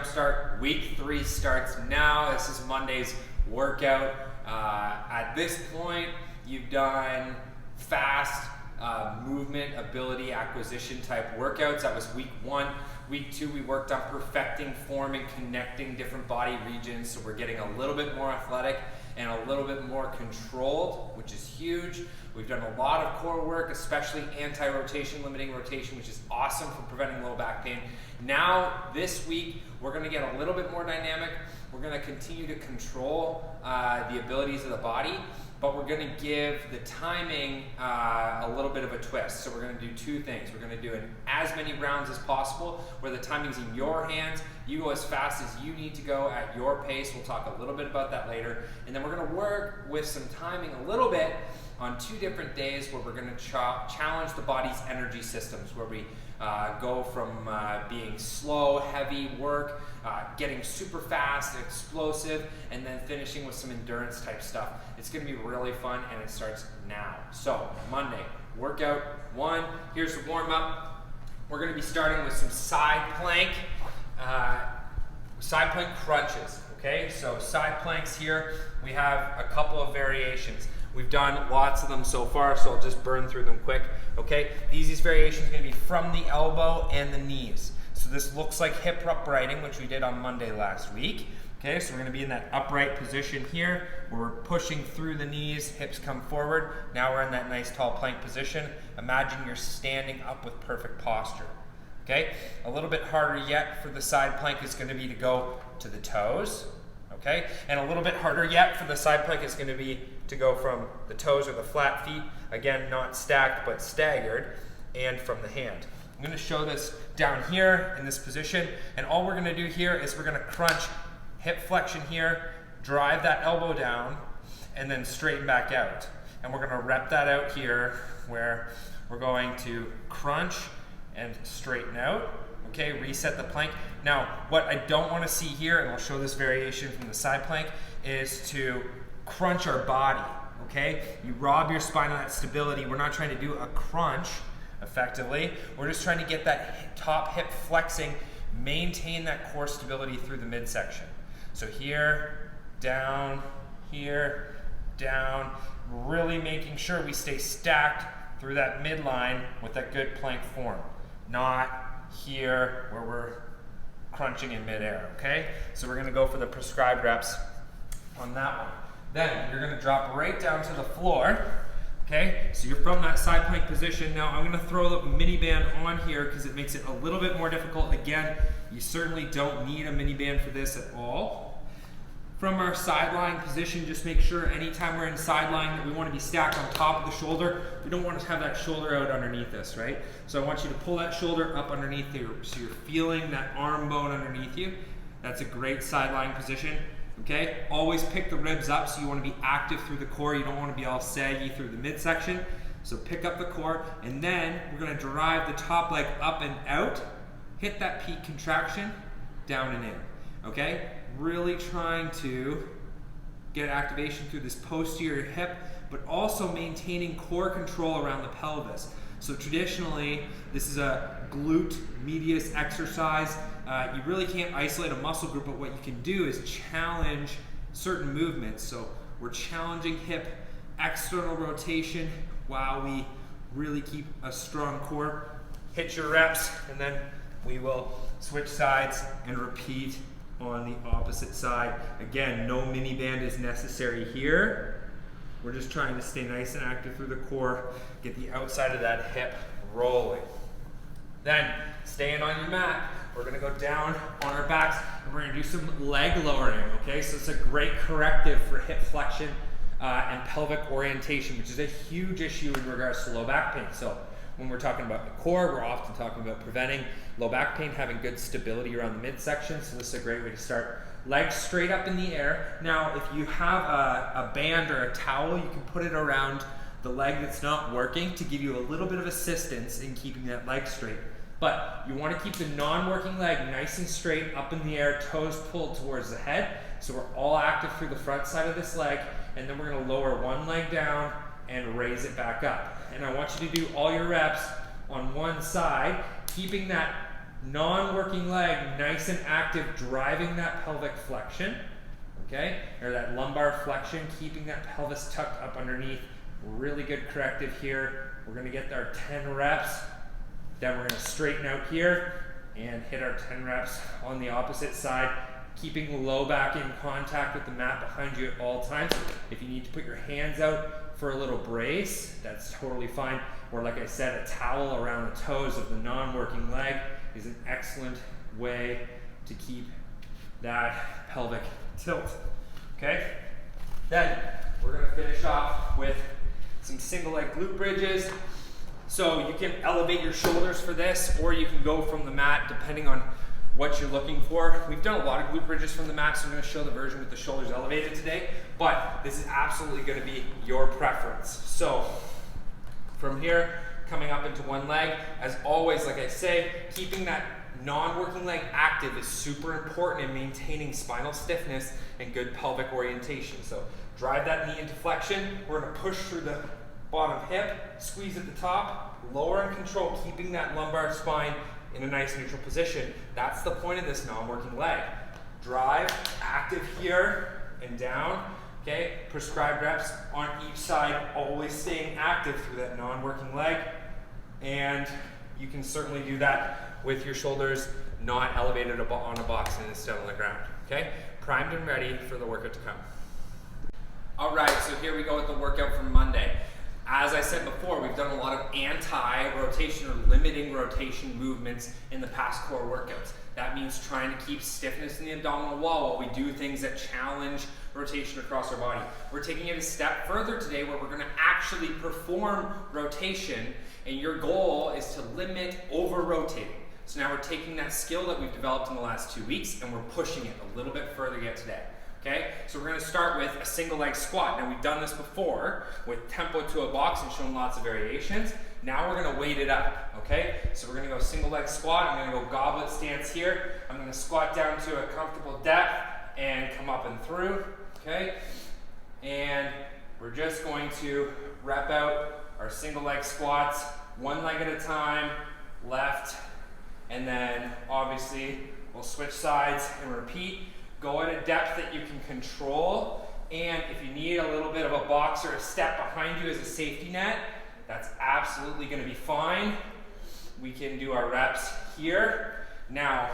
Jumpstart. Week 3 starts now. This is Monday's workout. At this point, you've done fast movement ability acquisition type workouts. That was week 1. Week 2, we worked on perfecting form and connecting different body regions, so we're getting a little bit more athletic and a little bit more controlled, which is huge. We've done a lot of core work, especially anti-rotation, limiting rotation, which is awesome for preventing low back pain. Now, this week, we're gonna get a little bit more dynamic. We're gonna continue to control the abilities of the body, but we're gonna give the timing a little bit of a twist. So we're gonna do 2 things. We're gonna do as many rounds as possible, where the timing's in your hands. You go as fast as you need to go at your pace. We'll talk a little bit about that later. And then we're gonna work with some timing a little bit on 2 different days where we're gonna challenge the body's energy systems, where we go from being slow, heavy work, getting super fast, explosive, and then finishing with some endurance type stuff. It's gonna be really fun, and it starts now. So, Monday, workout 1. Here's the warm up. We're gonna be starting with some side plank crunches, okay? So side planks here, we have a couple of variations. We've done lots of them so far, so I'll just burn through them quick, okay? The easiest variation is gonna be from the elbow and the knees. So this looks like hip uprighting, which we did on Monday last week. Okay, so we're gonna be in that upright position here, where we're pushing through the knees, hips come forward. Now we're in that nice tall plank position. Imagine you're standing up with perfect posture. Okay, a little bit harder yet for the side plank is gonna be to go to the toes. Okay, and a little bit harder yet for the side plank is gonna be to go from the toes or the flat feet, again, not stacked but staggered, and from the hand. I'm gonna show this down here in this position, and all we're gonna do here is we're gonna crunch hip flexion here, drive that elbow down, and then straighten back out. And we're gonna rep that out here, where we're going to crunch and straighten out. Okay, reset the plank. Now, what I don't wanna see here, and I'll show this variation from the side plank, is to crunch our body, okay? You rob your spine of that stability. We're not trying to do a crunch effectively. We're just trying to get that top hip flexing, maintain that core stability through the midsection. So here, down, really making sure we stay stacked through that midline with that good plank form. Not here where we're crunching in midair, okay? So we're gonna go for the prescribed reps on that one. Then you're gonna drop right down to the floor, okay? So you're from that side plank position. Now I'm gonna throw the mini band on here because it makes it a little bit more difficult. Again, you certainly don't need a mini band for this at all. From our sideline position, just make sure anytime we're in sideline that we want to be stacked on top of the shoulder. We don't want to have that shoulder out underneath us, right? So I want you to pull that shoulder up underneath you, so you're feeling that arm bone underneath you. That's a great sideline position, okay? Always pick the ribs up, so you want to be active through the core. You don't want to be all saggy through the midsection. So pick up the core, and then we're going to drive the top leg up and out, hit that peak contraction, down and in, okay? Really trying to get activation through this posterior hip, but also maintaining core control around the pelvis. So traditionally, this is a glute medius exercise. You really can't isolate a muscle group, but what you can do is challenge certain movements. So we're challenging hip external rotation while we really keep a strong core. Hit your reps, and then we will switch sides and repeat on the opposite side. Again, no mini band is necessary here. We're just trying to stay nice and active through the core, get the outside of that hip rolling. Then, staying on your mat, we're gonna go down on our backs, and we're gonna do some leg lowering, okay? So it's a great corrective for hip flexion and pelvic orientation, which is a huge issue in regards to low back pain. So when we're talking about the core, we're often talking about preventing low back pain, having good stability around the midsection. So this is a great way to start. Legs straight up in the air. Now, if you have a band or a towel, you can put it around the leg that's not working to give you a little bit of assistance in keeping that leg straight. But you want to keep the non-working leg nice and straight up in the air, toes pulled towards the head. So we're all active through the front side of this leg, and then we're going to lower one leg down and raise it back up. And I want you to do all your reps on one side, keeping that non-working leg nice and active, driving that pelvic flexion, okay, or that lumbar flexion, keeping that pelvis tucked up underneath. Really good corrective here. We're gonna get our 10 reps, then we're gonna straighten out here and hit our 10 reps on the opposite side, keeping low back in contact with the mat behind you at all times. If you need to put your hands out for a little brace, that's totally fine. Or like I said, a towel around the toes of the non-working leg is an excellent way to keep that pelvic tilt, okay? Then we're gonna finish off with some single leg glute bridges. So you can elevate your shoulders for this, or you can go from the mat depending on what you're looking for. We've done a lot of glute bridges from the mat, so I'm gonna show the version with the shoulders elevated today, but this is absolutely gonna be your preference. So from here, coming up into one leg, as always, like I say, keeping that non-working leg active is super important in maintaining spinal stiffness and good pelvic orientation. So drive that knee into flexion. We're gonna push through the bottom hip, squeeze at the top, lower and control, keeping that lumbar spine in a nice neutral position. That's the point of this non-working leg. Drive, active here and down, okay? Prescribed reps on each side, always staying active through that non-working leg. And you can certainly do that with your shoulders not elevated on a box and instead on the ground, okay? Primed and ready for the workout to come. All right, so here we go with the workout from Monday. As I said before, we've done a lot of anti-rotation or limiting rotation movements in the past core workouts. That means trying to keep stiffness in the abdominal wall while we do things that challenge rotation across our body. We're taking it a step further today where we're gonna actually perform rotation, and your goal is to limit over-rotating. So now we're taking that skill that we've developed in the last 2 weeks and we're pushing it a little bit further yet today. Okay, so we're going to start with a single leg squat. Now we've done this before with tempo to a box and shown lots of variations. Now we're going to weight it up, okay? So we're going to go single leg squat. I'm going to go goblet stance here. I'm going to squat down to a comfortable depth and come up and through, okay? And we're just going to rep out our single leg squats, one leg at a time, left, and then obviously we'll switch sides and repeat. Go at a depth that you can control, and if you need a little bit of a box or a step behind you as a safety net, that's absolutely going to be fine. We can do our reps here. Now,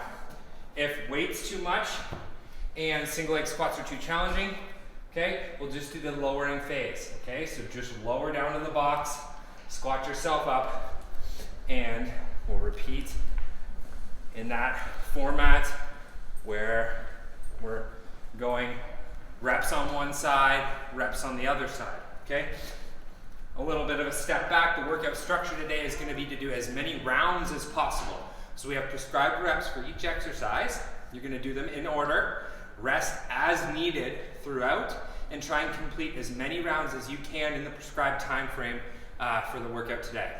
if weight's too much and single leg squats are too challenging, okay, we'll just do the lowering phase, okay? So just lower down in the box, squat yourself up, and we'll repeat in that format where we're going reps on one side, reps on the other side, okay? A little bit of a step back. The workout structure today is going to be to do as many rounds as possible. So we have prescribed reps for each exercise. You're going to do them in order, rest as needed throughout, and try and complete as many rounds as you can in the prescribed time frame for the workout today.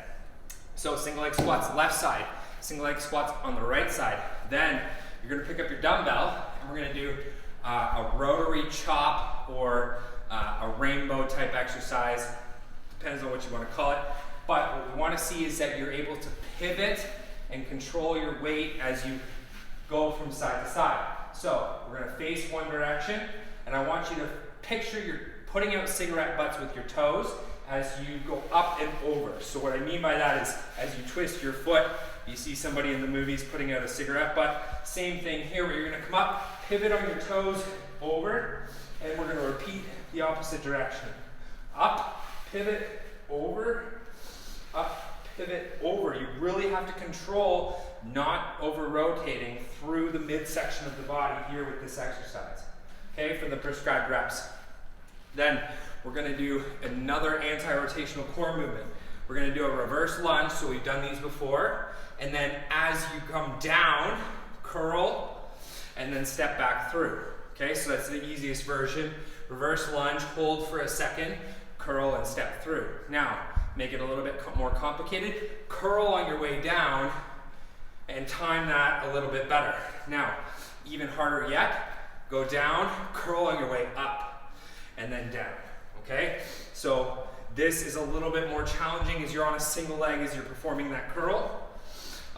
So single leg squats left side, single leg squats on the right side. Then you're going to pick up your dumbbell, and we're going to do a rotary chop or a rainbow type exercise. Depends on what you want to call it. But what we want to see is that you're able to pivot and control your weight as you go from side to side. So we're going to face one direction, and I want you to picture you're putting out cigarette butts with your toes as you go up and over. So what I mean by that is as you twist your foot, you see somebody in the movies putting out a cigarette butt. Same thing here where you're going to come up, pivot on your toes, over, and we're going to repeat the opposite direction. Up, pivot, over, up, pivot, over. You really have to control not over-rotating through the midsection of the body here with this exercise, okay, for the prescribed reps. Then we're going to do another anti-rotational core movement. We're going to do a reverse lunge, so we've done these before. And then as you come down, curl, and then step back through. Okay, so that's the easiest version. Reverse lunge, hold for a second, curl and step through. Now, make it a little bit more complicated. Curl on your way down and time that a little bit better. Now, even harder yet, go down, curl on your way up, and then down. Okay, so this is a little bit more challenging as you're on a single leg as you're performing that curl.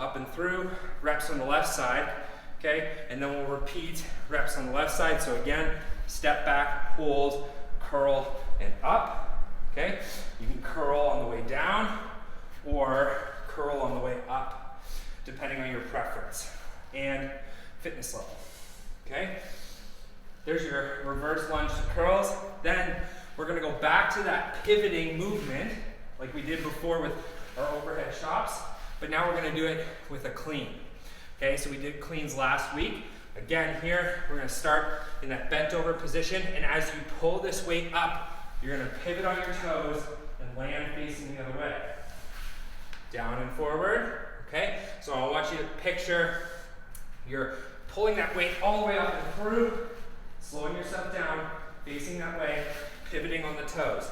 up and through, reps on the left side, okay? And then we'll repeat reps on the left side. So again, step back, hold, curl, and up, okay? You can curl on the way down or curl on the way up, depending on your preference and fitness level, okay? There's your reverse lunge to curls. Then we're gonna go back to that pivoting movement like we did before with our overhead chops, but now we're gonna do it with a clean. Okay, so we did cleans last week. Again, here, we're gonna start in that bent over position, and as you pull this weight up, you're gonna pivot on your toes and land facing the other way. Down and forward, okay? So I want you to picture you're pulling that weight all the way up and through, slowing yourself down, facing that way, pivoting on the toes.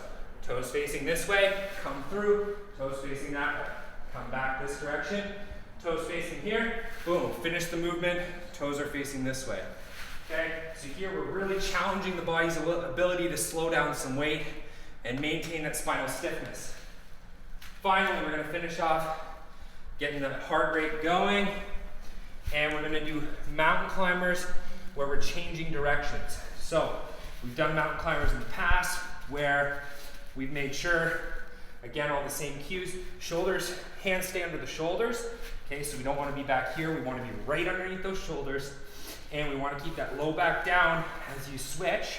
Toes facing this way, come through, toes facing that way. Come back this direction, toes facing here, boom, finish the movement, toes are facing this way. Okay, so here we're really challenging the body's ability to slow down some weight and maintain that spinal stiffness. Finally, we're gonna finish off getting the heart rate going, and we're gonna do mountain climbers where we're changing directions. So, we've done mountain climbers in the past where we've made sure, again, all the same cues, shoulders, hands stay under the shoulders, okay, so we don't want to be back here, we want to be right underneath those shoulders, and we want to keep that low back down as you switch,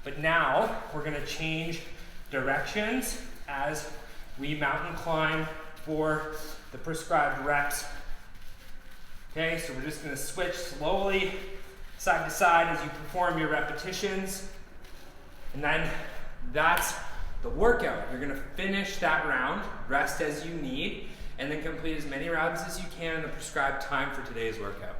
but now we're going to change directions as we mountain climb for the prescribed reps. Okay, so we're just going to switch slowly side to side as you perform your repetitions, and then that's the workout. You're gonna finish that round, rest as you need, and then complete as many rounds as you can in the prescribed time for today's workout.